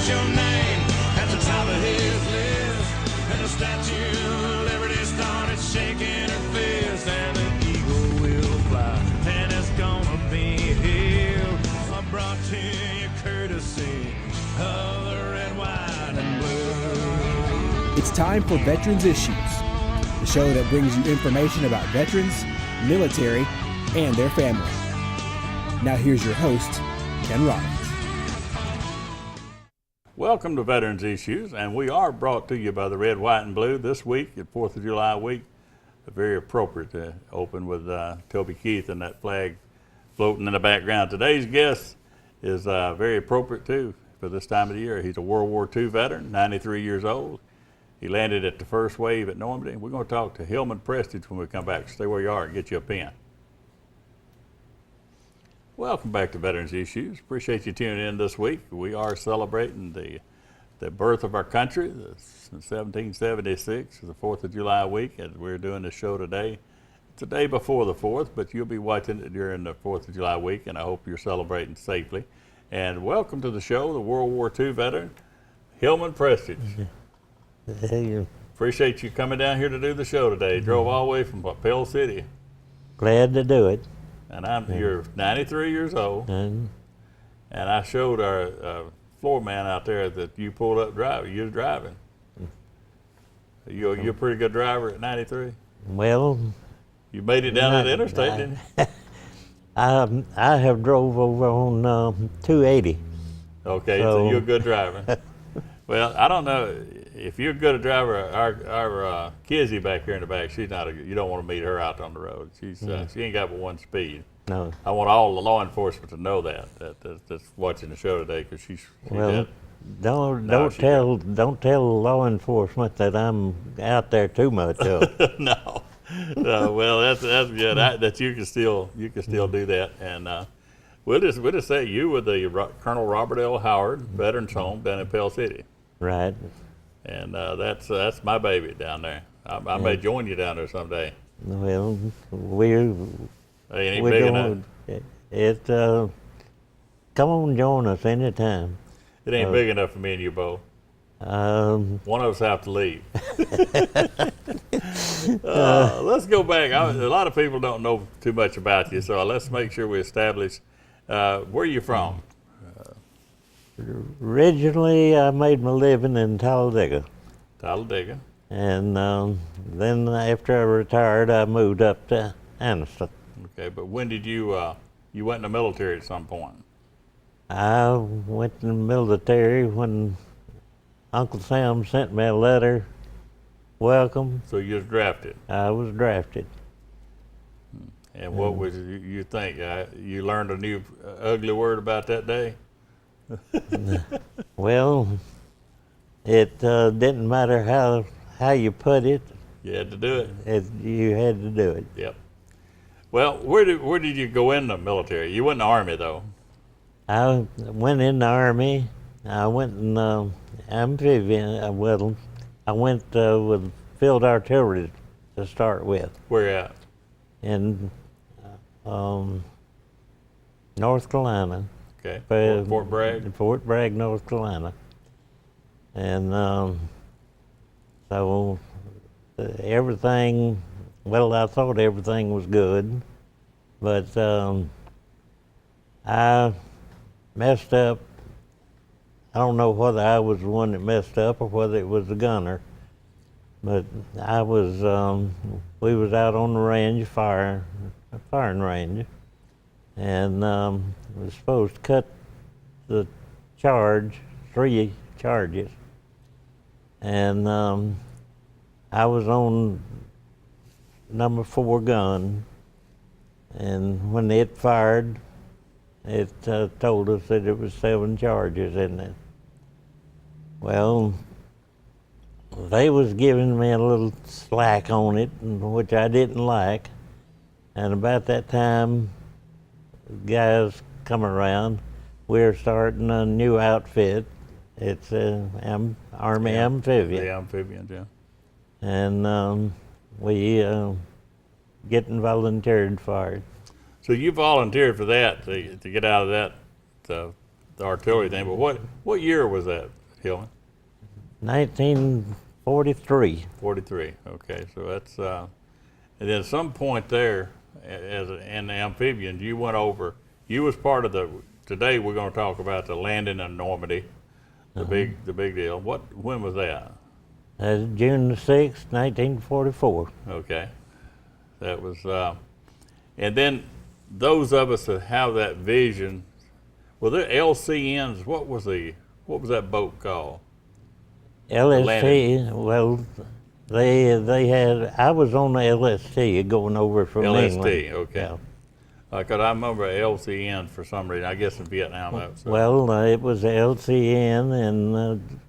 write your name at the top of his list. And the Statue of Liberty started shaking her fist. And an eagle will fly, and it's gonna be here. I brought to you courtesy of the red, white, and blue. It's time for Veterans Issues, the show that brings you information about veterans, military, and their family. Now here's your host, Ken Robbins. Welcome to Veterans Issues, and we are brought to you by the Red, White, and Blue this week at 4th of July week. Very appropriate to open with Toby Keith and that flag floating in the background. Today's guest is very appropriate too for this time of the year. He's a World War II veteran, 93 years old. He landed at the first wave at Normandy. We're going to talk to Hillman Prestage when we come back. Stay where you are and get you a pen. Welcome back to Veterans Issues. Appreciate you tuning in this week. We are celebrating the birth of our country, 1776, the 4th of July week, as we're doing this show today. It's the day before the 4th, but you'll be watching it during the 4th of July week, and I hope you're celebrating safely. And welcome to the show, the World War II veteran, Hillman Prestage. Appreciate you coming down here to do the show today. Drove all the way from Pell City. Glad to do it. And you're 93 years old, and I showed our floor man out there that you pulled up driving. You was driving. You're a pretty good driver at 93. Well, You made it down that interstate, didn't you? I have drove over on 280. Okay, so you're a good driver. Well, I don't know if you're a good driver. Our Kizzy back here in the back, she's not. You don't want to meet her out on the road. She ain't got but one speed. No. I want all the law enforcement to know that's watching the show today, because she's Well, dead. don't tell law enforcement that I'm out there too much. No. Well, that's good. That you can still do that, and we'll just say you were the Colonel Robert L. Howard Veterans Home down in Pell City. Right. And that's my baby down there. I may join you down there someday. Well, we're Big enough. Come on, join us anytime. It ain't big enough for me and you both. One of us have to leave. Let's go back. A lot of people don't know too much about you, so let's make sure we establish where are you from? Originally, I made my living in Talladega. Talladega. And then after I retired, I moved up to Anniston. Okay, but when did you went in the military at some point? I went in the military when Uncle Sam sent me a letter, welcome. So you was drafted. I was drafted. And what was you think? You learned a new ugly word about that day? Well, it didn't matter how you put it. You had to do it. You had to do it. Yep. Well, where did you go in the military? You went in the Army, though. I went in the Army. I went in amphibian. Well, I went with field artillery to start with. Where you at? In North Carolina. Okay. Fort Bragg? Fort Bragg, North Carolina. And so everything, well, I thought everything was good, but I messed up. I don't know whether I was the one that messed up or whether it was the gunner, but I was, we was out on the range, firing range, and was supposed to cut the charge, 3 charges, and I was on number 4 gun, and when it fired, it told us that it was 7 charges in it. Well, they was giving me a little slack on it, which I didn't like, and about that time, guys come around. We're starting a new outfit. It's Army Amphibian. The amphibians, yeah. And we getting volunteered for it. So you volunteered for that to get out of that the artillery thing, but what year was that, Hillman? 1943. 43. Okay, so that's and then at some point there, in the amphibians, you went over. You was part of the. Today we're going to talk about the landing in Normandy, the big deal. When was that? June the 6th, 1944. Okay, that was, and then those of us that have that vision. Well, the LCNs. What was that boat called? LST, well, they had, I was on the LST going over from LST, England. okay. Yeah. Because I remember LCN for some reason. I guess in Vietnam. So. Well, it was a LCN, and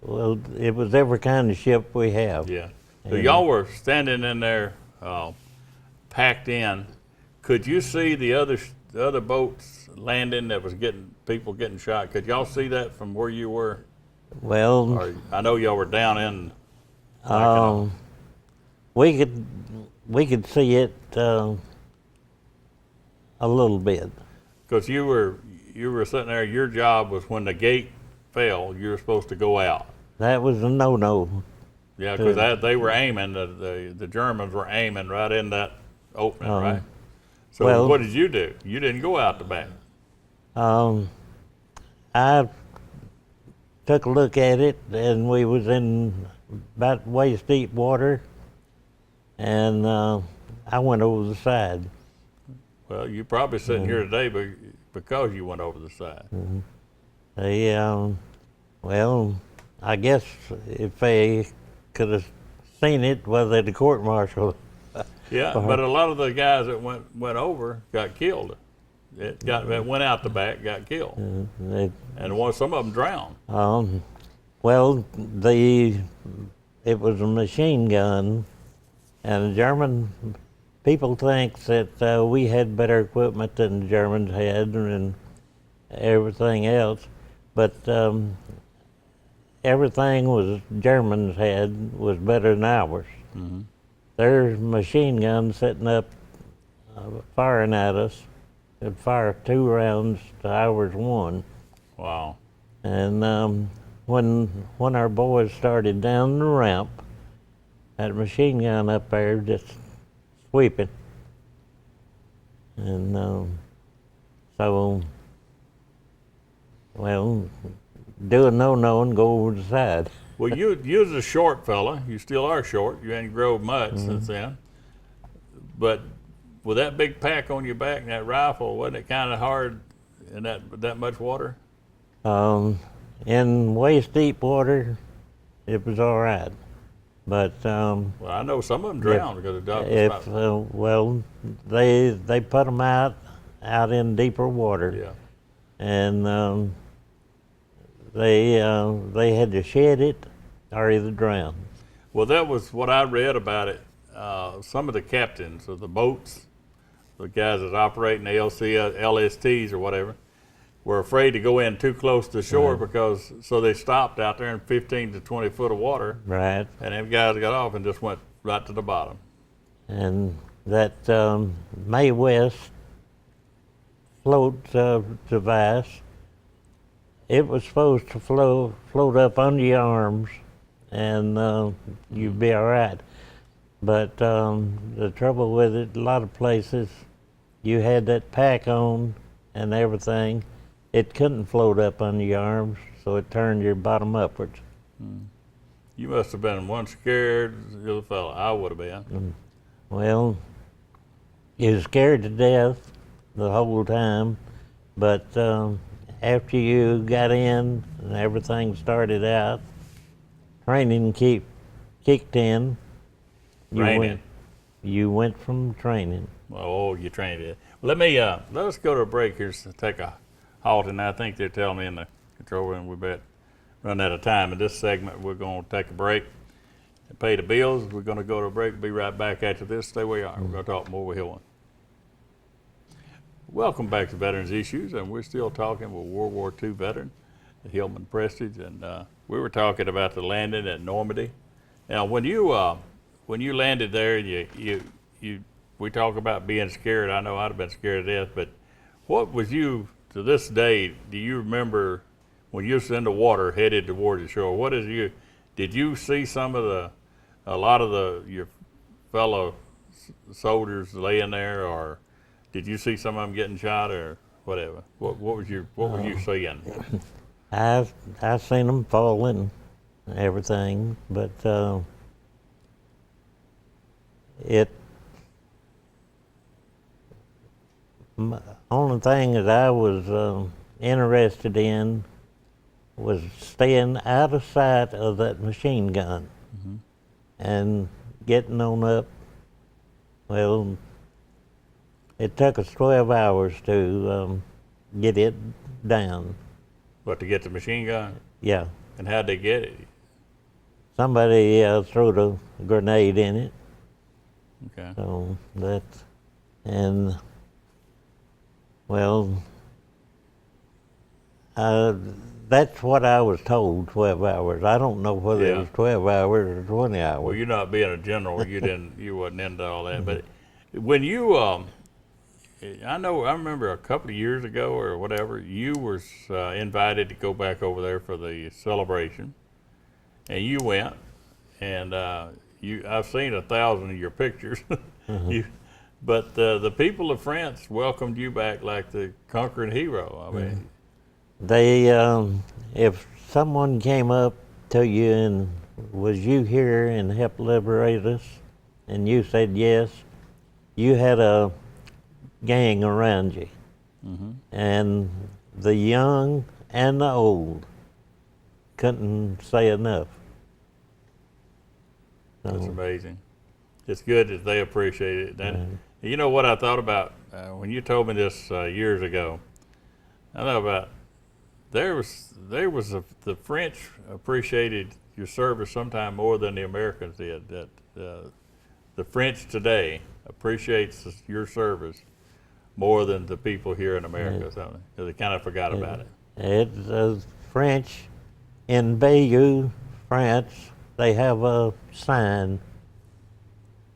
well, it was every kind of ship we have. Yeah. So y'all were standing in there, packed in. Could you see the other boats landing that was people getting shot? Could y'all see that from where you were? Well, Or, I know y'all were down in. we could see it a little bit. Because you were sitting there. Your job was when the gate fell, you were supposed to go out. That was a no-no. Yeah, because they were aiming. The Germans were aiming right in that opening, right? So well, what did you do? You didn't go out the back. I took a look at it, and we was in about waist deep water, and I went over the side. Well, you're probably sitting here today because you went over the side. They, well, I guess if they could have seen it, well, they'd have court-martialed. Yeah, but a lot of the guys that went over got killed. It went out the back, got killed, and some of them drowned. Well, it was a machine gun, and the German people think that we had better equipment than the Germans had and everything else, but everything Germans had was better than ours. Mm-hmm. Their machine gun sitting up firing at us could fire 2 rounds to ours 1. Wow. And when our boys started down the ramp, that machine gun up there just sweeping. And so, well, do a no-no and go over the side. Well, you was a short fella. You still are short. You ain't grown much since then. But with that big pack on your back and that rifle, wasn't it kind of hard in that much water? In waist deep water, it was all right. But well, I know some of them drowned because the dog was well, they put them out in deeper water. Yeah. And they had to shed it or either drown. Well, that was what I read about it. Some of the captains of the boats, the guys that operate in the LSTs or whatever, were afraid to go in too close to shore so they stopped out there in 15 to 20 foot of water. Right. And them guys got off and just went right to the bottom. And that Mae West float device, it was supposed to float up under your arms, and you'd be all right. But the trouble with it, a lot of places, you had that pack on and everything. It couldn't float up under your arms, so it turned your bottom upwards. You must have been one scared little fella. I would have been. Well, you was scared to death the whole time, but after you got in and everything started out, training kicked in. You went from training. Oh, you trained it. Let us go to a break here to take a halt, and I think they're telling me in the control room we better run out of time. In this segment, we're going to take a break and pay the bills. We're going to go to a break. Be right back after this. Stay where you are. We're going to talk more with Hillman. Welcome back to Veterans Issues, and we're still talking with World War II veteran Hillman Prestage, and we were talking about the landing at Normandy. Now, when you landed there, we talk about being scared. I know I'd have been scared to death, but what was you to this day, do you remember when you was in the water headed towards the shore? Did you see a lot of your fellow soldiers laying there, or did you see some of them getting shot, or whatever? What were you seeing? I seen them falling, and everything, but only thing that I was interested in was staying out of sight of that machine gun and getting on up. Well, it took us 12 hours to get it down. What, to get the machine gun? Yeah. And how'd they get it? Somebody threw a grenade in it. Okay. So well, that's what I was told, 12 hours. I don't know whether it was 12 hours or 20 hours. Well, you're not being a general. You wasn't into all that. But when you, I remember a couple of years ago or whatever, you were invited to go back over there for the celebration, and you went, and I've seen 1,000 of your pictures. But the people of France welcomed you back like the conquering hero. I mean, they, if someone came up to you and was you here and helped liberate us, and you said yes, you had a gang around you, and the young and the old couldn't say enough. That's amazing. It's good that they appreciate it. And you know what I thought about when you told me this years ago? I thought about the French appreciated your service sometime more than the Americans did. That the French today appreciates your service more than the people here in America. So they kind of forgot about it. It's French in Bayeux, France. They have a sign,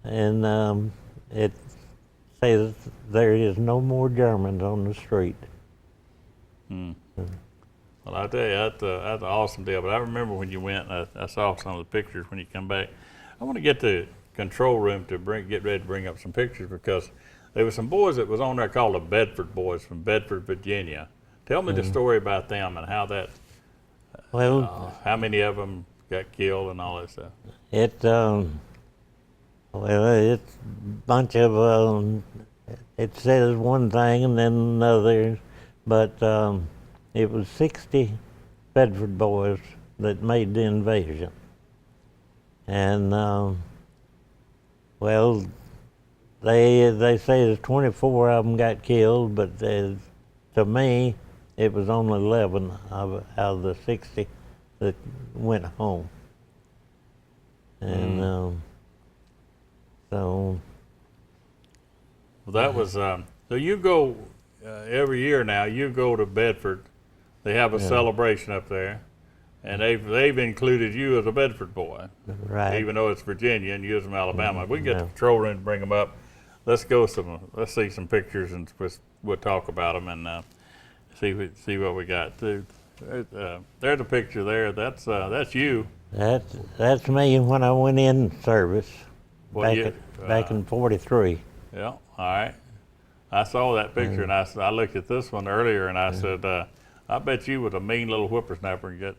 and it says there is no more Germans on the street. Well, I tell you, that's an awesome deal. But I remember when you went, I saw some of the pictures when you come back. I want to get the control room to get ready to bring up some pictures, because there were some boys that was on there called the Bedford Boys from Bedford, Virginia. Tell me the story about them and how that, how many of them got killed and all that stuff. It's a bunch of, it says one thing and then another, but it was 60 Bedford boys that made the invasion. And, well, they say there's 24 of them got killed, but to me, it was only 11 out of the 60 that went home. And so. Well, that was, so you go every year now, you go to Bedford. They have a celebration up there, and they've included you as a Bedford boy. Right. Even though it's Virginia and you're from Alabama. We can get the control room to bring them up. Let's see some pictures, and we'll talk about them and see what we got. There's a picture there. That's you. That's me when I went in service back in '43. Yeah. All right. I saw that picture, and I looked at this one earlier, and I said, I bet you was a mean little whippersnapper and get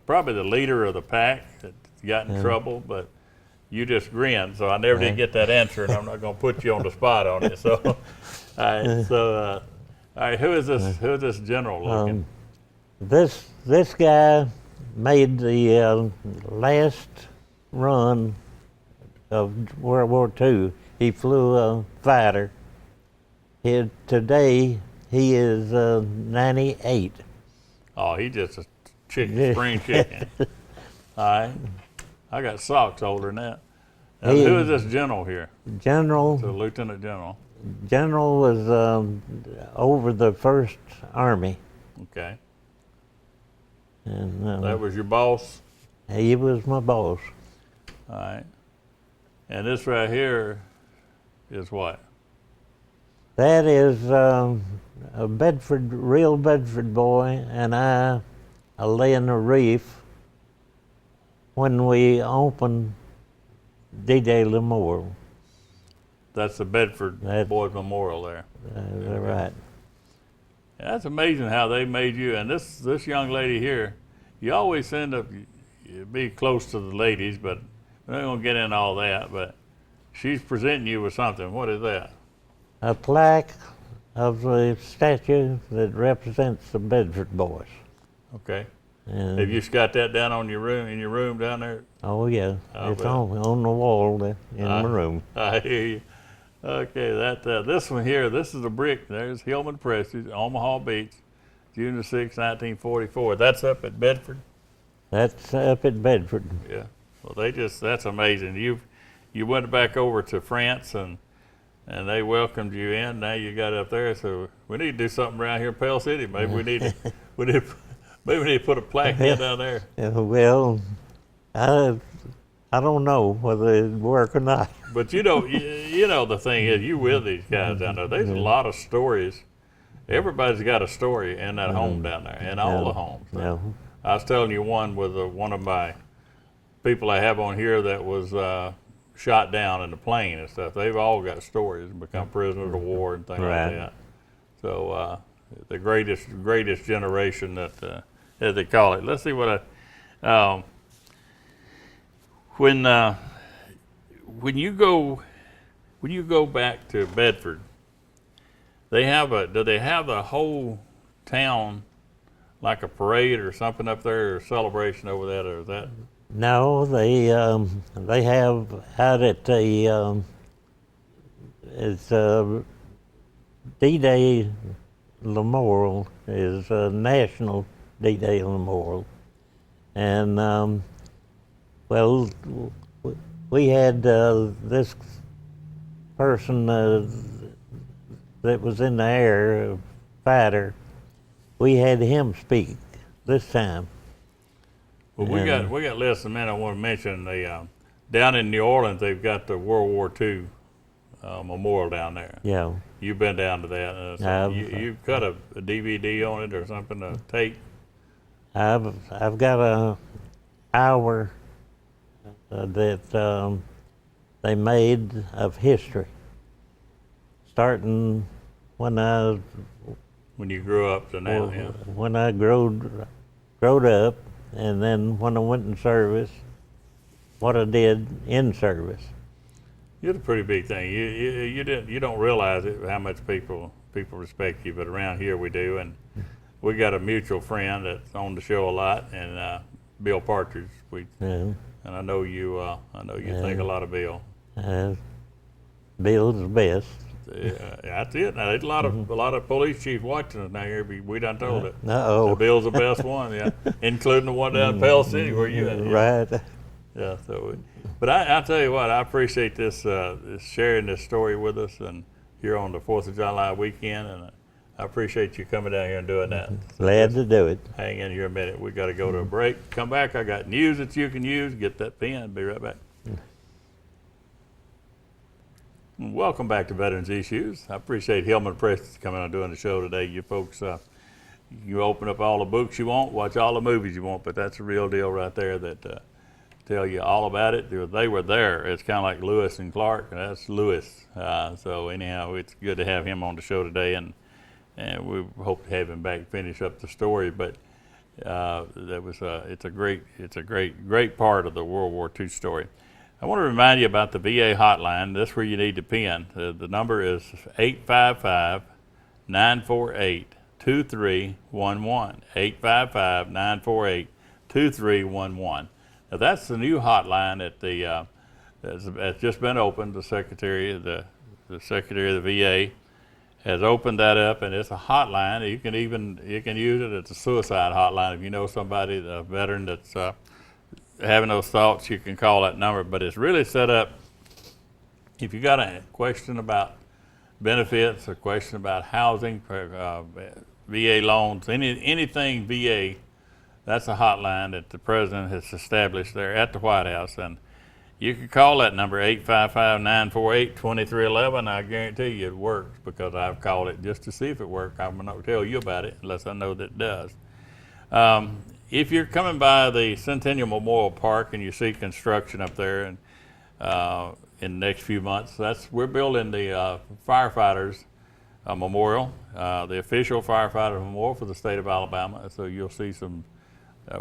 probably the leader of the pack that got in trouble, but you just grinned. So I never did get that answer, and I'm not going to put you on the spot on it. So, all right. So, all right. Who is this? Who is this general looking? This guy made the last run of World War II. He flew a fighter. Today he is 98. Oh, he just a spring chicken. All right. I got socks older than that. Who is this general here? General. The lieutenant general. General was over the First Army. Okay. And that was your boss? He was my boss. All right. And this right here is what? That is a Bedford, real Bedford boy, and I lay in the reef when we opened D-Day Memorial. That's the Bedford Boys Memorial there. Right. Yeah, that's amazing how they made you. And this young lady here, you always end up you be close to the ladies, but we're not gonna get into all that. But she's presenting you with something. What is that? A plaque of the statue that represents the Bedford boys. Okay. And Have you just got that down on your room in your room down there? oh yeah, I it's bet. on the wall there in my room. I hear you. Okay, this one here, this is a brick. There's Hillman Prestige, Omaha Beach, June the 6th, 1944. That's up at Bedford. That's up at Bedford. Yeah. Well, that's amazing. You went back over to France and they welcomed you in. Now you got up there, so we need to do something around here in Pell City. Maybe we need to maybe we need to put a plaque in down there. Well, I don't know whether it'd work or not. But you know the thing is, you with these guys down there. There's a lot of stories. Everybody's got a story in that home down there, in all the homes. Yeah. I was telling you one with one of my people I have on here that was shot down in the plane and stuff. They've all got stories and become prisoners of war and things Right. like that. So the greatest generation that as they call it. Let's see what when you go back to Bedford, do they have the whole town like a parade or something up there, or celebration over that, or is that? No, they have out at the it's D-Day Memorial is a national D-Day Memorial, and well, we had this person that was in the air, a fighter. We had him speak this time. Well, we got less than a minute. I want to mention the down in New Orleans, they've got the World War II memorial down there. Yeah. You've been down to that. So you cut a DVD on it or something, a tape. I've got a hour that they made of history, starting when You grew up to now, yeah. when I growed up, and then when I went in service, what I did in service. You're a pretty big thing. You don't realize it, how much people respect you, but around here we do, and we got a mutual friend that's on the show a lot, and Bill Partridge. Yeah. And I know you think a lot of Bill. Bill's the best. Yeah, that's it. Now there's a lot of police chiefs watching us now here. We done told it. Uh-oh. So Bill's the best one, yeah, including the one down in Pell City where you at. Yeah. Right. Yeah. So, but I tell you what, I appreciate this sharing this story with us, and here on the 4th of July weekend, and I appreciate you coming down here and doing that. So Glad to do it. hang in here a minute. We got to go to a break. Come back. I got news that you can use. Get that pen. Be right back. Welcome back to Veterans Issues. I appreciate Hillman Prestige coming on doing the show today. You folks, you open up all the books you want, watch all the movies you want, but that's the real deal right there that tell you all about it. They were there. It's kind of like Lewis and Clark, and that's Lewis. So anyhow, it's good to have him on the show today, and we hope to have him back and finish up the story. But it's a great part of the World War II story. I want to remind you about the VA hotline. That's where you need to pin. The number is 855-948-2311. 855-948-2311. Now that's the new hotline at that's just been opened. The Secretary of the VA has opened that up, and it's a hotline. You can use it as a suicide hotline if you know somebody, a veteran that's having those thoughts. You can call that number, but it's really set up. If you got a question about benefits, a question about housing, VA loans, anything VA, that's a hotline that the president has established there at the White House, and you can call that number, 855-948-2311. I guarantee you it works because I've called it just to see if it works. I'm not going to tell you about it unless I know that it does. If you're coming by the Centennial Memorial Park and you see construction up there and in the next few months, we're building the firefighters memorial, the official firefighter memorial for the state of Alabama. So you'll see some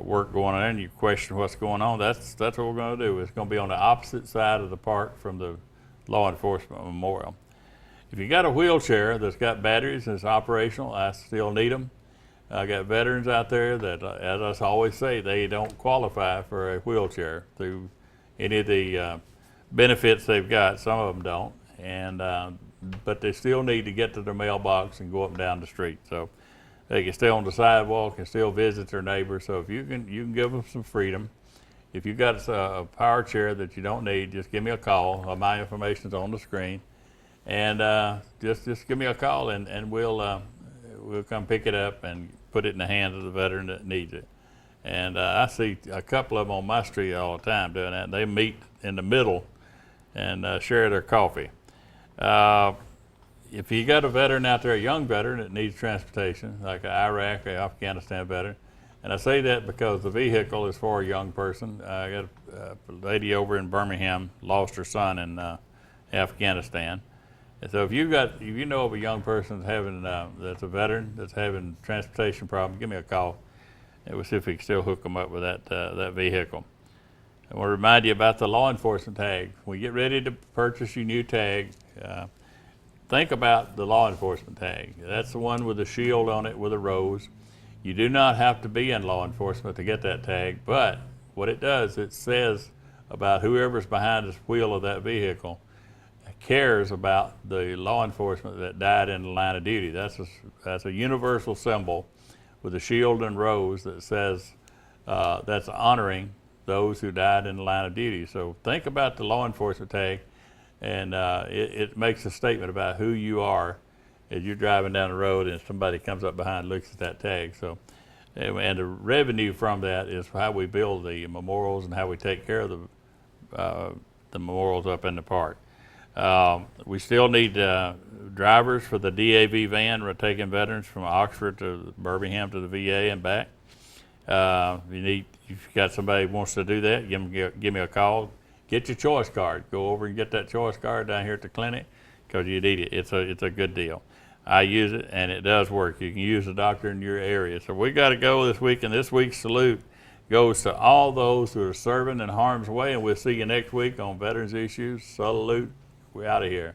work going on and you question what's going on. That's what we're going to do. It's going to be on the opposite side of the park from the law enforcement memorial. If you got a wheelchair that's got batteries and it's operational, I still need them. I got veterans out there that, as I always say, they don't qualify for a wheelchair through any of the benefits they've got. Some of them don't, but they still need to get to their mailbox and go up and down the street. So they can stay on the sidewalk and still visit their neighbors. So if you can give them some freedom. If you've got a power chair that you don't need, just give me a call. My information's on the screen, and just give me a call, and we'll come pick it up and put it in the hands of the veteran that needs it. And I see a couple of them on my street all the time doing that. They meet in the middle and share their coffee. If you got a veteran out there, a young veteran that needs transportation, like an Iraq or Afghanistan veteran, and I say that because the vehicle is for a young person. I got a lady over in Birmingham lost her son in Afghanistan. And so if you know of a young person that's a veteran that's having transportation problems, give me a call, and we'll see if we can still hook them up with that vehicle. I want to remind you about the law enforcement tag. When you get ready to purchase your new tag, think about the law enforcement tag. That's the one with the shield on it with a rose. You do not have to be in law enforcement to get that tag, but what it does, it says about whoever's behind the wheel of that vehicle cares about the law enforcement that died in the line of duty. That's a universal symbol with a shield and rose that says that's honoring those who died in the line of duty. So think about the law enforcement tag, and it makes a statement about who you are as you're driving down the road and somebody comes up behind and looks at that tag. So, and the revenue from that is how we build the memorials and how we take care of the memorials up in the park. We still need drivers for the DAV van. We're taking veterans from Oxford to Birmingham to the VA and back. If you got somebody who wants to do that, give me a call. Get your choice card. Go over and get that choice card down here at the clinic because you need it. It's a good deal. I use it and it does work. You can use a doctor in your area. So we got to go this week, and this week's salute goes to all those who are serving in harm's way, and we'll see you next week on Veterans Issues. Salute. We're out of here.